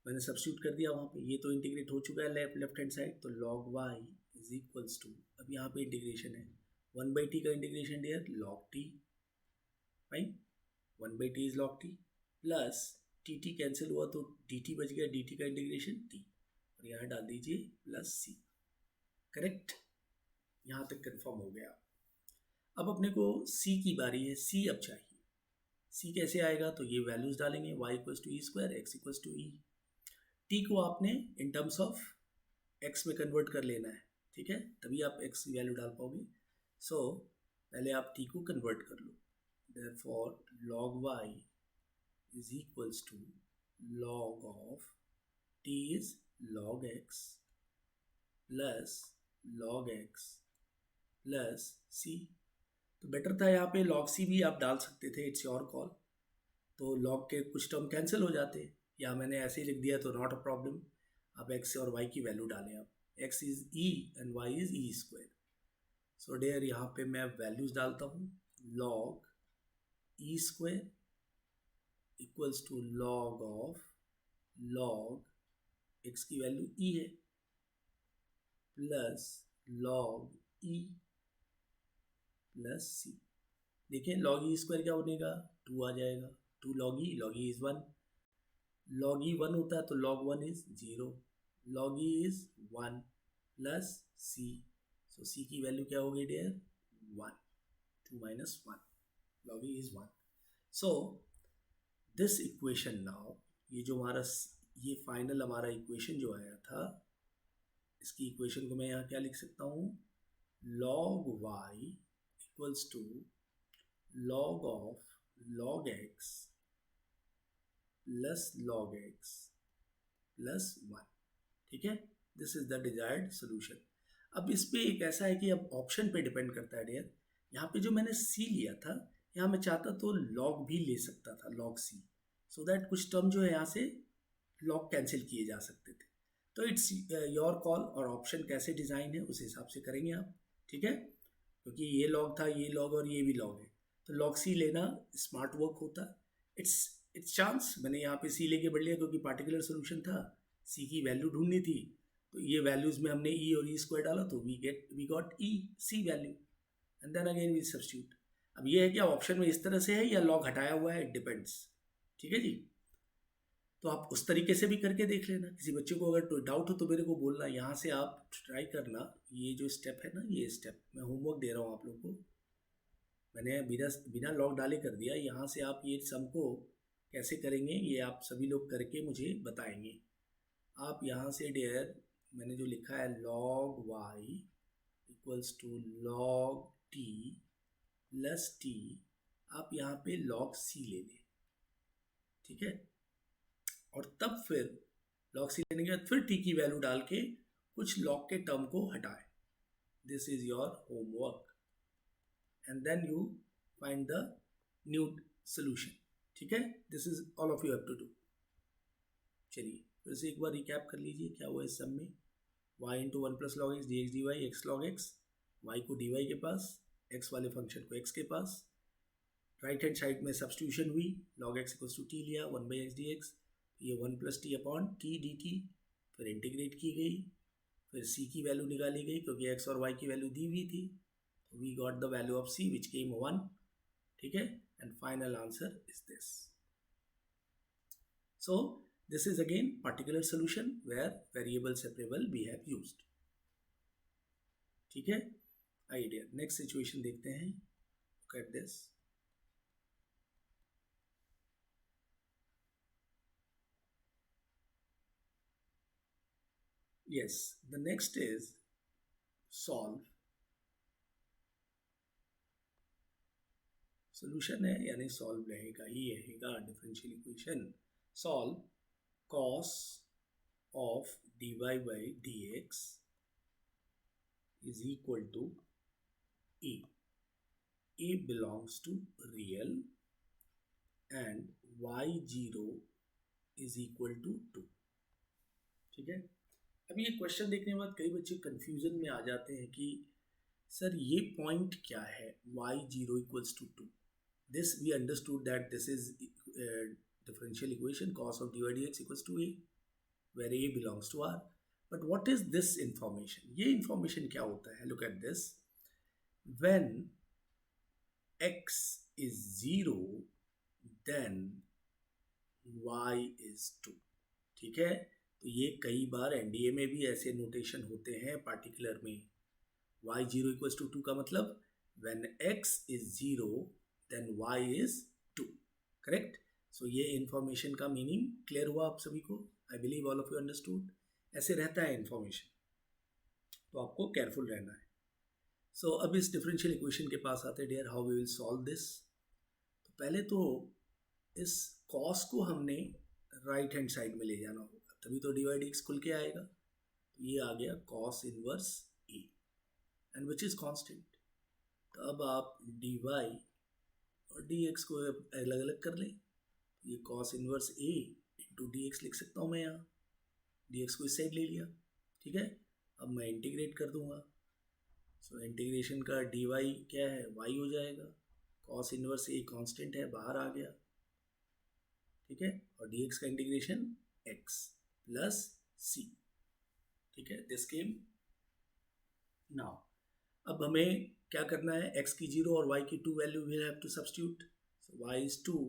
मैंने सब्स्टिट्यूट कर दिया वहाँ पे, ये तो इंटीग्रेट हो चुका है लेफ्ट हैंड साइड। तो log y is equals to, अब यहाँ पे इंटीग्रेशन है 1/t का integration dear log t। Fine, 1/t is log t plus t cancel हुआ तो dt बच गया, dt का इंटीग्रेशन t, और यहाँ डाल दीजिए प्लस c। करेक्ट, यहाँ तक कंफर्म हो गया। अब अपने को c की बारी है, c अब चाहिए। c कैसे आएगा, तो ये वैल्यूज डालेंगे, y equals to e square, x equals to e. T को आपने इन टर्म्स ऑफ एक्स में कन्वर्ट कर लेना है। ठीक है, तभी आप एक्स की वैल्यू डाल पाओगे। सो पहले आप टी को कन्वर्ट कर लो। Therefore log y is equals to log of t is log x plus log x plus c। तो बेटर था यहाँ पे log c भी आप डाल सकते थे, इट्स योर कॉल। तो log के कुछ टर्म कैंसिल हो जाते, या मैंने ऐसे ही लिख दिया तो नॉट अ प्रॉब्लम। अब x और y की वैल्यू डालें, आप x is e and y is e square. So dear यहाँ पे मैं वैल्यूज डालता हूँ, log e square equals to log of log x की वैल्यू e है plus log e plus c। देखिए log e स्क्वायर क्या बनेगा, 2 आ जाएगा, 2 log e is 1, log e 1 होता है तो log 1 is 0, log e is 1 plus c। So c की वैल्यू क्या हो गई dear, 1, 2 minus 1, log e is 1। So this equation now, ये जो हमारा ये फाइनल हमारा इक्वेशन जो आया था, इसकी इक्वेशन को मैं यहाँ क्या लिख सकता हूँ, log y equals to log of log x plus log x plus 1। ठीक है, this is the desired solution. अब इस पे एक ऐसा है कि अब ऑप्शन पे डिपेंड करता है डियर। यहाँ पे जो मैंने सी लिया था, यहाँ मैं चाहता तो लॉग भी ले सकता था, लॉग सी, सो दैट कुछ टर्म जो है यहाँ से लॉग कैंसिल किए जा सकते थे। तो इट्स योर कॉल, और ऑप्शन कैसे डिज़ाइन है उस हिसाब से करेंगे आप, ठीक है। क्योंकि ये लॉग था, ये लॉग और ये भी लॉग है, तो लॉग सी लेना स्मार्ट वर्क होता। इट्स इट्स चांस मैंने यहाँ पे सी लेके बढ़ लिया, क्योंकि पार्टिकुलर सोल्यूशन था, सी की वैल्यू ढूंढनी थी, तो ये वैल्यूज में हमने ई और ई स्क्वायर डाला, तो we got e c value, and then again we substitute. अब ये है कि ऑप्शन में इस तरह से है या लॉग हटाया हुआ है, इट डिपेंड्स, ठीक है जी। तो आप उस तरीके से भी करके देख लेना। किसी बच्चे को अगर डाउट हो तो मेरे को बोलना, यहाँ से आप ट्राई करना। ये जो स्टेप है ना, ये स्टेप मैं होमवर्क दे रहा हूँ आप लोग को, मैंने बिना बिना लॉग डाले कर दिया। यहाँ से आप ये सम को कैसे करेंगे ये आप सभी लोग करके मुझे बताएंगे। आप यहाँ से डियर, मैंने जो लिखा है log y equals to log t plus t, आप यहाँ पे log c ले लें, ठीक है। और तब फिर log c लेने के बाद फिर t की वैल्यू डाल के कुछ log के टर्म को हटाएं। This is your homework, and then you find the new solution, ठीक है। This is all of you have to do. चलिए फिर से एक बार रिकैप कर लीजिए क्या हुआ इस सब में। y into one plus log x d x d y, x log x, y को डी वाई के पास, x वाले फंक्शन को x के पास, राइट हैंड साइड में सब्सटीट्यूशन हुई, log x equals to t लिया, one by x d x, ये one plus t upon t d t, फिर इंटीग्रेट की गई, फिर c की वैल्यू निकाली गई क्योंकि x और y की वैल्यू दी हुई थी, तो we got the value of c which came 1, ठीक है। And final answer is this. So this is again particular solution where variable separable we have used, ठीक है। आइडिया नेक्स्ट सिचुएशन देखते हैं। Look at this. Yes, the next is solve. Solution है यानी solve रहेगा ही रहेगा differential equation. Solve cos of dy by dx is equal to a. A belongs to real and y0 is equal to 2, ठीक है। अब ये question देखने के बाद कई बच्चे कंफ्यूजन में आ जाते हैं कि सर ये पॉइंट क्या है, y0 equals to 2। This we understood that this is differential equation cos of dy dx equals to a, where a belongs to r. But what is this information? ये information क्या होता है? Look at this. When x is 0, then y is 2, ठीक है। तो ये कई बार NDA में भी ऐसे नोटेशन होते हैं पार्टिकुलर में। y0 इक्वल्स टू 2 का मतलब when x is 0, then y is 2, correct. So ये इंफॉर्मेशन का मीनिंग क्लियर हुआ आप सभी को? I believe all of you understood. ऐसे रहता है इंफॉर्मेशन, तो आपको केयरफुल रहना है। सो अब इस डिफरेंशियल इक्वेशन के पास आते हैं dear, how we will solve this. तो पहले तो इस कॉस को हमने राइट हैंड साइड में ले जाना होगा, तभी तो डी वाई डी एक्स खुल के आएगा। तो ये आ गया cos inverse A, and which is constant. तो अब आप डी वाई और डी एक्स को अलग अलग कर लें। ये cos inverse a into D x लिख सकता हूँ मैं यहाँ, डी एक्स को इस साइड ले लिया, ठीक है। अब मैं इंटीग्रेट कर दूंगा, सो इंटीग्रेशन का डी वाई क्या है, वाई हो जाएगा, कॉस इनवर्स ए कांस्टेंट है, बाहर आ गया, ठीक है। और डी एक्स का इंटीग्रेशन एक्स प्लस सी, ठीक है। This came now. अब हमें क्या करना है, x की 0 और y की 2 value we have to substitute. So y is 2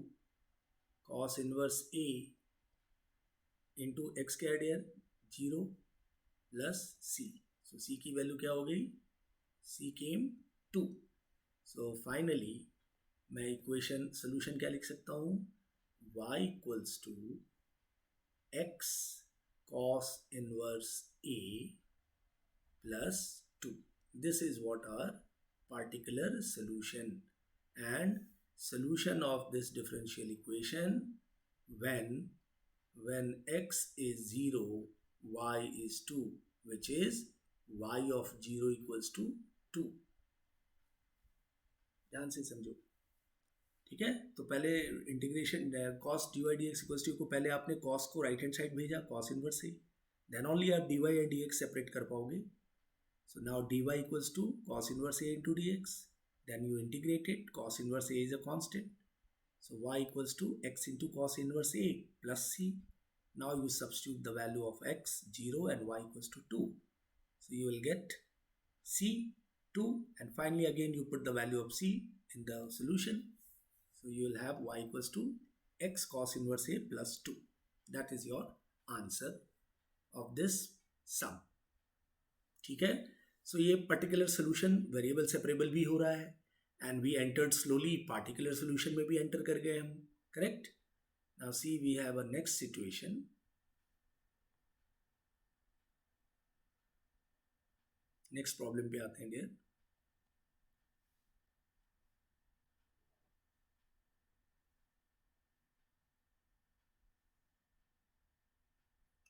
cos inverse a into x क्या dear 0 plus c। So c की वैल्यू क्या हो गई, c केम 2। सो फाइनली मैं इक्वेशन सोल्यूशन क्या लिख सकता हूँ, y equals to x cos inverse a plus 2. This is what our particular solution, and solution of this differential equation when x is 0, y is 2, which is y of 0 equals to 2। ध्यान से समझो, ठीक है। तो पहले integration cos d y d x equals to को पहले आपने कॉस को राइट हैंड साइड भेजा कॉस इनवर्स से, देन ओनली आप d y and d x separate कर पाओगे। So now d y equals to cos inverse a into D x, then you integrate it, cos inverse a is a constant, so y equals to x into cos inverse a plus c. Now you substitute the value of x 0 and y equals to 2, so you will get c 2, and finally again you put the value of c in the solution, so you will have y equals to x cos inverse a plus 2. That is your answer of this sum, ठीक है। सो ये particular solution variable separable भी हो रहा है, and we entered slowly, particular solution में भी enter कर गए हम, correct. Now see we have a next situation. Next problem पे आते हैं डियर।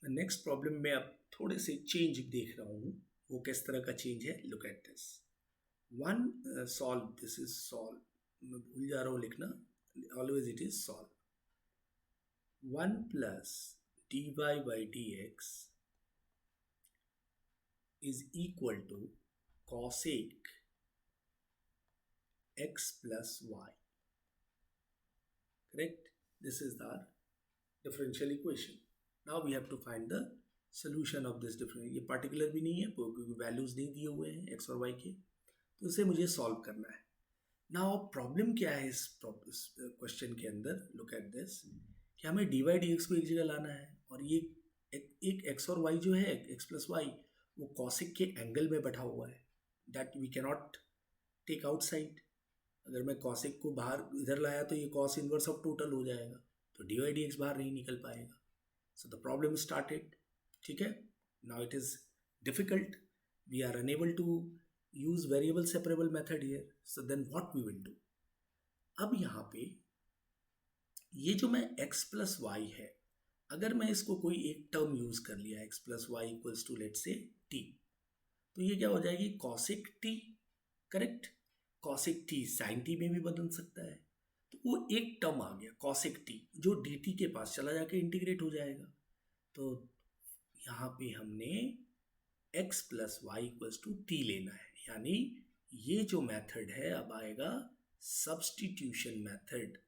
नेक्स्ट प्रॉब्लम में अब थोड़े से चेंज देख रहा हूँ, वो किस तरह का चेंज है। Look at this one, solve, this is solve, मैं भूल जा रहा हूँ लिखना, always it is solve. 1 plus dy by dx is equal to cosec x plus y, correct? This is the differential equation. Now we have to find the solution of this differential. ये particular भी नहीं है क्योंकि values नहीं दिए हुए हैं x और y के, तो इसे मुझे सॉल्व करना है। Now प्रॉब्लम क्या है इस क्वेश्चन के अंदर, लुक एट दिस, कि हमें dy dx को एक जगह लाना है, और ये एक x और y जो है, x प्लस वाई, वो कॉसिक के एंगल में बैठा हुआ है, that we cannot take outside. अगर मैं कॉसिक को बाहर इधर लाया तो ये कॉस इनवर्स ऑफ टोटल हो जाएगा, तो डी वाई डी एक्स बाहर नहीं निकल पाएगा। सो द प्रॉब्लम स्टार्टेड, ठीक है। Now it is difficult, we are unable to use variable separable method here, so then what we will do. अब यहाँ पे ये जो मैं x प्लस वाई है, अगर मैं इसको कोई एक टर्म यूज कर लिया, x plus y equals to let से t, तो ये क्या हो जाएगी, कॉसिक t, करेक्ट। कॉसिक t साइन t में भी बदल सकता है, तो वो एक टर्म आ गया कॉसिक t, जो dt के पास चला जाके इंटीग्रेट हो जाएगा। तो यहाँ पे हमने x plus y equals to t लेना है, यानी ये जो मेथड है अब आएगा सब्स्टिट्यूशन मेथड,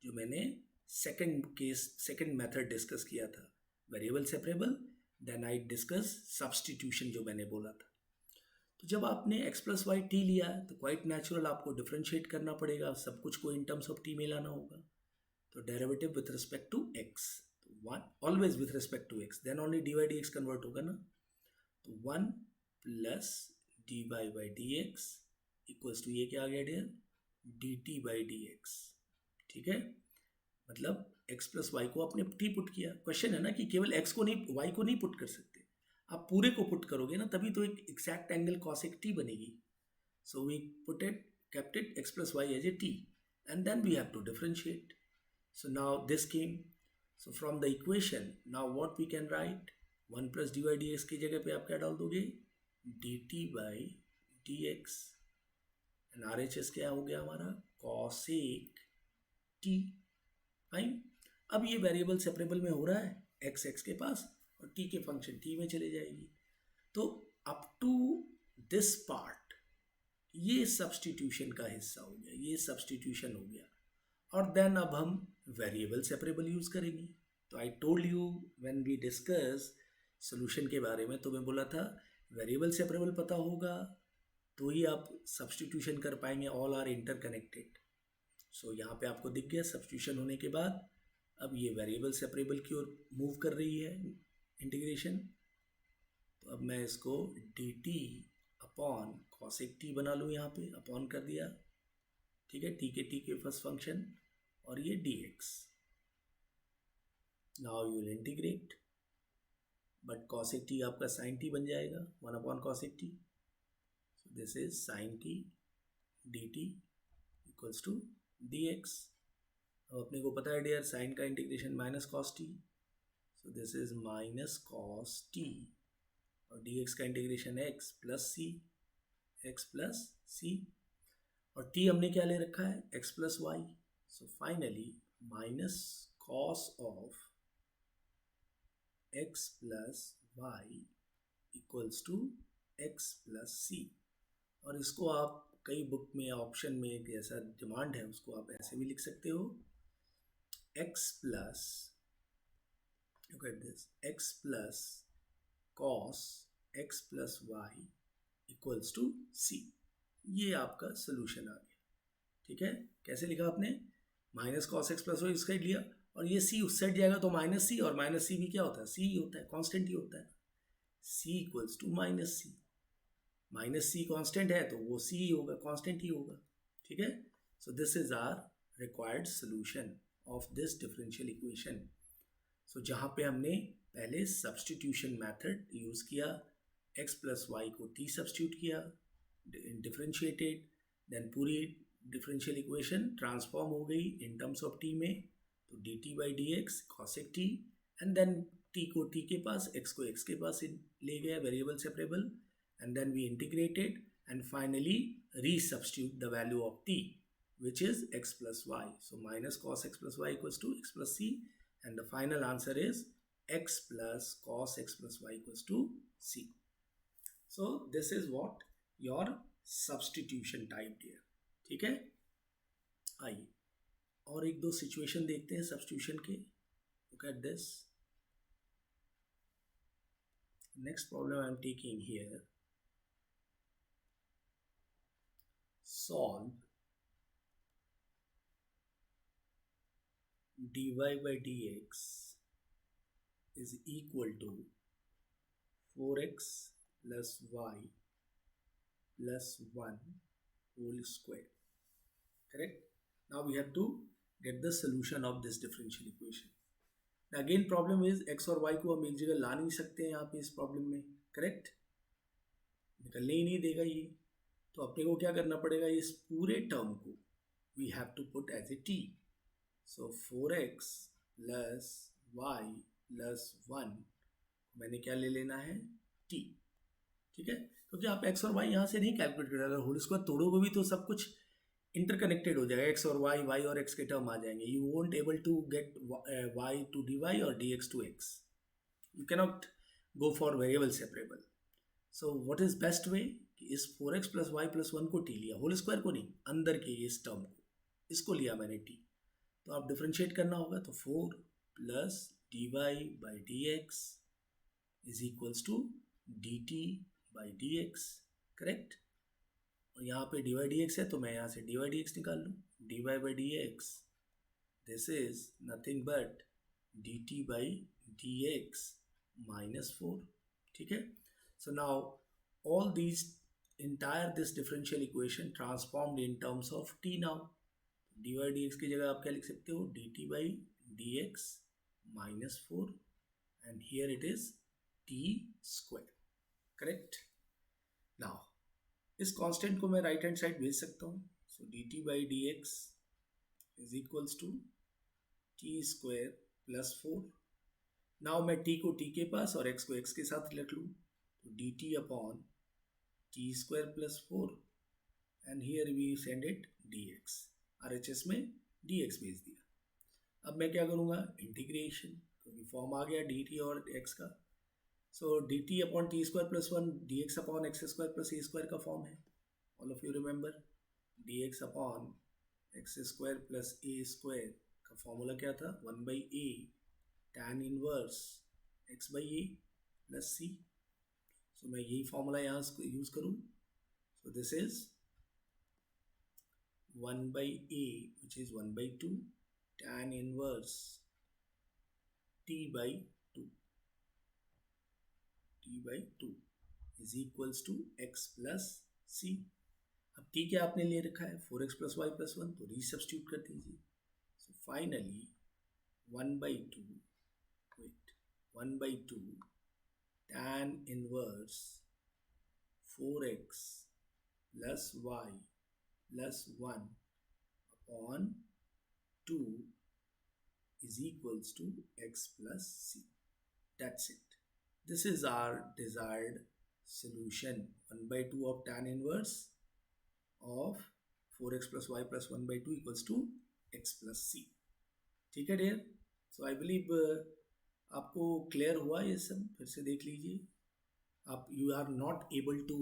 जो मैंने सेकंड मेथड डिस्कस किया था, variable separable, then I discuss substitution जो मैंने बोला था। तो जब आपने x प्लस वाई टी लिया है, तो क्वाइट नेचुरल आपको डिफ्रेंशिएट करना पड़ेगा, सब कुछ को इन टर्म्स ऑफ टी में लाना होगा। तो derivative with respect to x, one always with respect to x, then only d y d x convert होगा ना। तो 1 प्लस d y by D x equals to, ये क्या आ गया dear, d t by D x, ठीक है। मतलब x प्लस वाई को आपने t पुट किया। क्वेश्चन है ना कि केवल x को नहीं, y को नहीं पुट कर सकते, आप पूरे को पुट करोगे ना, तभी तो एक एग्जैक्ट एंगल cosec t बनेगी। So we put it, kept it x plus y as a t, and then we have to differentiate. So now this came, so from the equation now what we can write, 1 plus dy dx की जगह पे आप क्या डाल दोगे, dt by dx, and RHS क्या हो गया हमारा, cosec t, फाइन। अब ये वेरिएबल सेपरेबल में हो रहा है, एक्स एक्स के पास और टी के फंक्शन टी में चले जाएगी। तो अप टू दिस पार्ट ये सब्स्टिट्यूशन का हिस्सा हो गया, ये सब्स्टिट्यूशन हो गया, और देन अब हम वेरिएबल सेपरेबल यूज करेंगे। तो I told you when we discuss solution के बारे में, तो मैं बोला था वेरिएबल सेपरेबल पता होगा तो ही आप सब्स्टिट्यूशन कर पाएंगे, ऑल आर इंटरकनेक्टेड। सो यहाँ पे आपको दिख गया सब्स्टिट्यूशन होने के बाद अब ये वेरिएबल सेपरेबल की ओर मूव कर रही है इंटीग्रेशन। तो अब मैं इसको D T upon cosec T बना लूँ, यहाँ पे अपॉन कर दिया, ठीक है, टी के फर्स्ट फंक्शन, और ये d x. Now you will integrate, but cosec t आपका साइन टी बन जाएगा, 1 अपॉन cosec t, so this is sine t d t equals to dx। अब अपने को पता है डियर, साइन का integration minus cos t, so this is minus cos t और dx का integration x plus c, x plus c, और t हमने क्या ले रखा है, x plus Y. So finally minus cos of x plus y equals to x plus c. और इसको आप कई बुक में ऑप्शन में एक ऐसा डिमांड है, उसको आप ऐसे भी लिख सकते हो, x plus, look at this, x plus cos x plus y equals to c. ये आपका सोल्यूशन आ गया. ठीक है, कैसे लिखा आपने, minus cos x plus y उस साइड लिया, और ये c उस साइड जाएगा तो माइनस सी, और माइनस सी भी क्या होता है, c ही होता है, कांस्टेंट ही होता है. c equals to minus c, minus c constant है तो वो c ही होगा, कांस्टेंट ही होगा. ठीक है, so this is our required solution of this differential equation. So जहाँ पे हमने पहले सब्सटीट्यूशन मेथड यूज़ किया, x प्लस वाई को t सब्सटीट्यूट किया, डिफ्रेंशिएटेड, देन पूरी डिफरेंशियल इक्वेशन ट्रांसफॉर्म हो गई इन टर्म्स ऑफ t में, तो dt by D x cosec t, and then t को t के पास, x को x के पास ले गया, variable separable, and then we integrated and finally resubstitute the value of t which is x plus y. So minus cos x plus y equals to x plus c, and the final answer is x plus cos x plus y equals to c. So this is what your substitution type here. ठीक है, आइए और एक दो situation देखते हैं substitution के. Look at this. Next problem I am taking here. Solve dy by dx is equal to 4x plus y plus 1 whole square. Correct? Now we have to get the solution of this differential equation. The again problem is x और y को हम एक जगह ला नहीं सकते हैं यहाँ पे इस प्रॉब्लम में. करेक्ट, निकलने ही नहीं देगा ये. तो अपने को क्या करना पड़ेगा, इस पूरे टर्म को we have to put as a t. So 4x plus y plus 1 मैंने क्या ले लेना है, t. ठीक है, क्योंकि आप x और y यहाँ से नहीं कैलकुलेट करें, अगर होल स्क्वायर तोड़ोगे भी तो सब कुछ इंटरकनेक्टेड हो जाएगा, x और y और x के टर्म आ जाएंगे. You won't able to get y to dy और dx to x. You cannot go for variable separable. So what is best way, इस 4x प्लस वाई प्लस 1 को t लिया, whole square को नहीं, अंदर के इस टर्म को, इसको लिया मैंने t. तो आप डिफ्रेंशिएट करना होगा, तो 4 plus d y by D x is equals to d t by D x. Correct, और यहाँ पे डी वाई डी एक्स है तो मैं यहाँ से डी वाई डी एक्स निकाल लूँ. D y by D x, this is nothing but d t by D x minus 4. ठीक है, सो नाउ all these entire this differential equation transformed in terms of t now. dy dx की जगह आप क्या लिख सकते हो, dt by dx minus 4, and here it is t square. Correct? Now इस कांस्टेंट को मैं राइट हैंड साइड भेज सकता हूँ. सो dt by dx is equals to t square plus 4. Now मैं t को t के पास और x को x के साथ रख लूँ, तो dt upon t square plus 4, and here we send it dx. RHS में dx भेज दिया. अब मैं क्या करूँगा, इंटीग्रेशन, क्योंकि फॉर्म आ गया dt और x का. So dt upon t square plus 1 dx upon x square plus a square का फॉर्म है. All of you remember, dx upon x square plus a square का फॉर्मूला क्या था, 1 by a tan inverse x by a plus c. So मैं यही formula यहाँ use करूँ. So this is 1 by a which is 1 by 2 tan inverse t by 2 is equals to x plus सी. अब t क्या आपने ले रखा है, 4x प्लस वाई प्लस 1, तो रीसब्स्टिट्यूट कर दीजिए. So finally 1 by 2 1 by 2 tan inverse 4x plus y plus 1 upon 2 is equals to x plus c. That's it. This is our desired solution. 1 by 2 of tan inverse of 4x plus y plus 1 by 2 equals to x plus c. ठीक है dear? So I believe आपको clear हुआ ये सब. फिर से देख लीजिए. आप you are not able to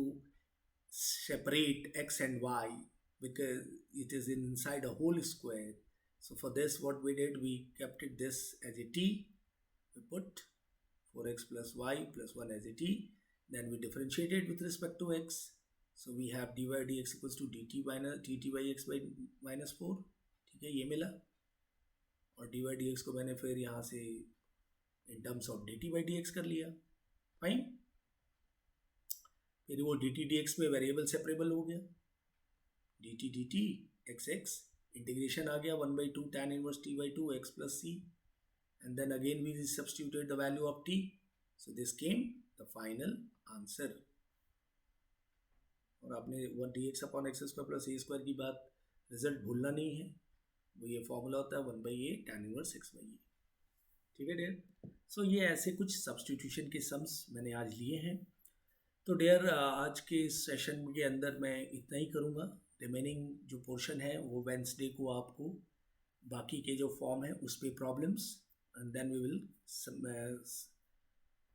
separate x and y because it is inside a whole square. So for this what we did, we kept it this as a t. We put 4x plus y plus 1 as a t. Then we differentiated with respect to x. So we have dy dx equals to dt minus dt by x by minus 4. ठीक है, ये मिला. और dy dx को मैंने फिर यहाँ से in terms of dt by dx कर लिया. फाइन. फिर वो डी टी डी एक्स में वेरिएबल सेपरेबल हो गया. D t x x integration आ गया 1 by 2 tan inverse t by 2 x plus c, and then again we substituted the value of t. So this came the final answer. और आपने वो d x upon x square plus a square की बात result भूलना नहीं है. वो ये फॉर्मूला होता है 1 by a tan inverse x by a. ठीक है डियर? सो ये ऐसे कुछ सब्सटीट्यूशन के सम्स मैंने आज लिए हैं. तो डियर आज के इस सेशन के अंदर मैं इतना ही करूँगा. रिमेनिंग जो पोर्शन है वो वेंसडे को आपको बाकी के जो फॉर्म है उस पर problems, and then we will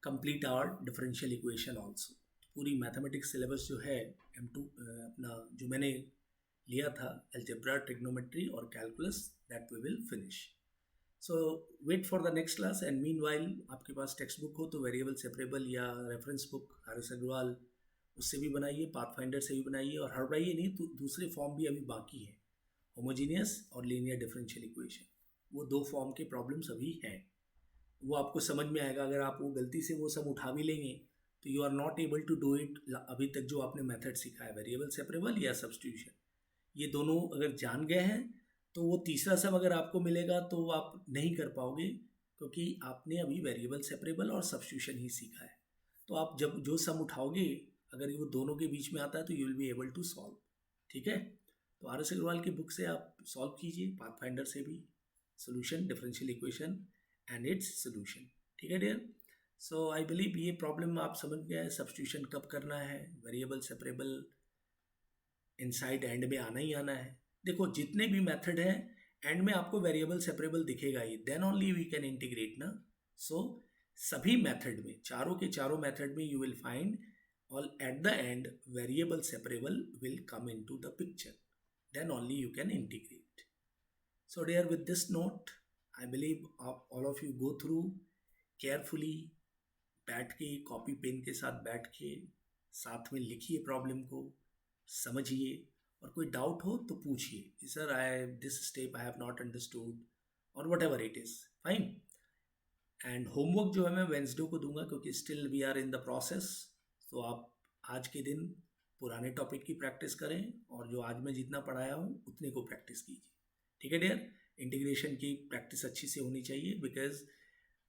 complete our differential equation also. पूरी मैथमेटिक्स सिलेबस जो है M2 अपना जो मैंने लिया था अलजेब्रा, ट्रिग्नोमेट्री और calculus, that we will finish. So wait for the next class. And meanwhile आपके पास टेक्स्ट बुक हो तो वेरिएबल सेपरेबल या रेफरेंस बुक आर.एस. अग्रवाल उससे भी बनाइए, पाथफाइंडर से भी बनाइए, और हड़बड़ाइए नहीं. तो दूसरे फॉर्म भी अभी बाकी हैं, होमोजीनियस और लीनियर डिफरेंशियल इक्वेशन. वो 2 फॉर्म के प्रॉब्लम्स अभी हैं. वो आपको समझ में आएगा. अगर आप वो गलती से वो सब उठा भी लेंगे तो you are not able to do it. अभी तक जो आपने मेथड सीखा है वेरिएबल सेपरेबल या सब्स्टिट्यूशन, ये दोनों अगर जान गए हैं तो वो तीसरा सम अगर आपको मिलेगा तो आप नहीं कर पाओगे, क्योंकि आपने अभी वेरिएबल सेपरेबल और सब्स्टिट्यूशन ही सीखा है. तो आप जब जो सम उठाओगे अगर वो दोनों के बीच में आता है तो you will be able to solve. ठीक है? तो आर.एस. अग्रवाल की बुक से आप सॉल्व कीजिए, पाथफाइंडर से भी, solution differential equation and its solution. ठीक है डियर? सो आई बिलीव ये प्रॉब्लम आप समझ गए. सब्स्टिट्यूशन कब करना है, वेरिएबल सेपरेबल इनसाइड एंड में आना ही आना है. देखो जितने भी मेथड हैं एंड में आपको वेरिएबल सेपरेबल दिखेगा ही, then only we can integrate ना. सो सभी मेथड में, चारों के चारों मेथड में you will find all at the end variable separable will come into the picture, then only you can integrate. So dear, with this note I believe all of you go through carefully, बैठ के copy pen के साथ बैठ के साथ में लिखिए, problem को समझिए, और कोई डाउट हो तो पूछिए, sir I this step I have not understood और whatever it is. Fine. And homework जो है मैं वेंसडे को दूंगा, क्योंकि still we are in the process. तो आप आज के दिन पुराने टॉपिक की प्रैक्टिस करें, और जो आज मैं जितना पढ़ाया हूँ उतने को प्रैक्टिस कीजिए. ठीक है डियर? इंटीग्रेशन की प्रैक्टिस अच्छी से होनी चाहिए, because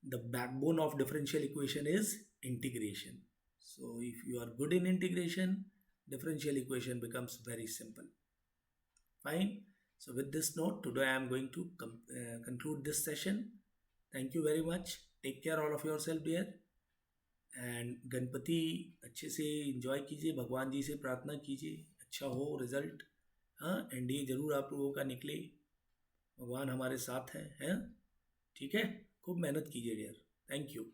the backbone of differential equation is integration. So if you are good in integration, differential equation becomes very simple. Fine. So with this note, today I am going to conclude this session. Thank you very much. Take care all of yourself dear. And Ganpati अच्छे से enjoy कीजिए, भगवान जी से प्रार्थना कीजिए अच्छा हो result. हाँ, एनडीए ज़रूर आप लोगों का निकले, भगवान हमारे साथ हैं. ठीक है? खूब मेहनत कीजिए डियर. Thank you.